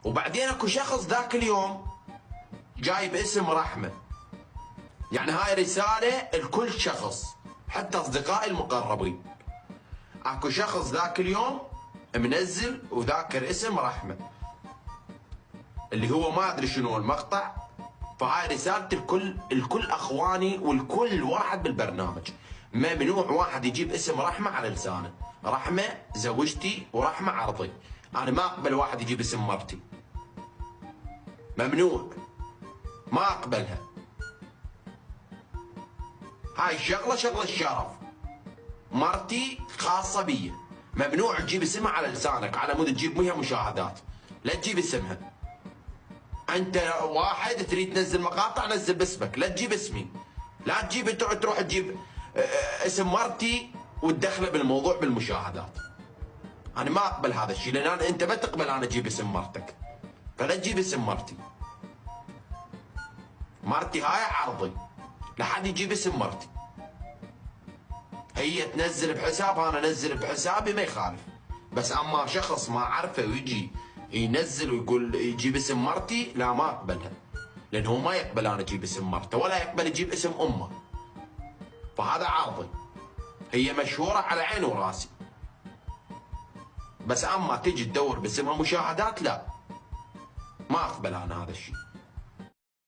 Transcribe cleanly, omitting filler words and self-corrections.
وبعدين اكو شخص ذاك اليوم جايب اسم رحمه. يعني هاي رساله لكل شخص، حتى اصدقائي المقربين. اكو شخص ذاك اليوم منزل وذاكر اسم رحمه، اللي هو ما ادري شنو المقطع. فهاي رسالتي الكل اخواني والكل واحد بالبرنامج. ممنوع واحد يجيب اسم رحمه على لسانه. رحمه زوجتي ورحمه عرضي. انا ما اقبل واحد يجيب اسم مرتي. ممنوع، ما اقبلها. هاي الشغله شغله الشرف. مرتي خاصه بي، ممنوع تجيب اسمها على لسانك على مود تجيب بها مشاهدات. لا تجيب اسمها. انت واحد تريد تنزل مقاطع، نزل باسمك، لا تجيب اسمي. لا تجيب تروح تجيب اسم مرتي وتدخله بالموضوع بالمشاهدات. انا ما اقبل هذا الشيء، لان انت ما تقبل انا اجيب اسم مرتك، فلا تجيب اسم مرتي. مرتي هاي عرضي، لا حد يجيب اسم مرتي. هي تنزل بحسابها، انا انزل بحسابي، ما يخالف. بس اما شخص ما اعرفه ويجي ينزل ويقول يجيب اسم مرتي، لا ما اقبلها. لانه هو ما يقبل انا اجيب اسم مرته، ولا يقبل يجيب اسم امه. فهذا عرضي. هي مشهوره على عيني وراسي. بس اما تجي تدور باسمها مشاهدات، لا، ما اقبل انا هذا الشيء.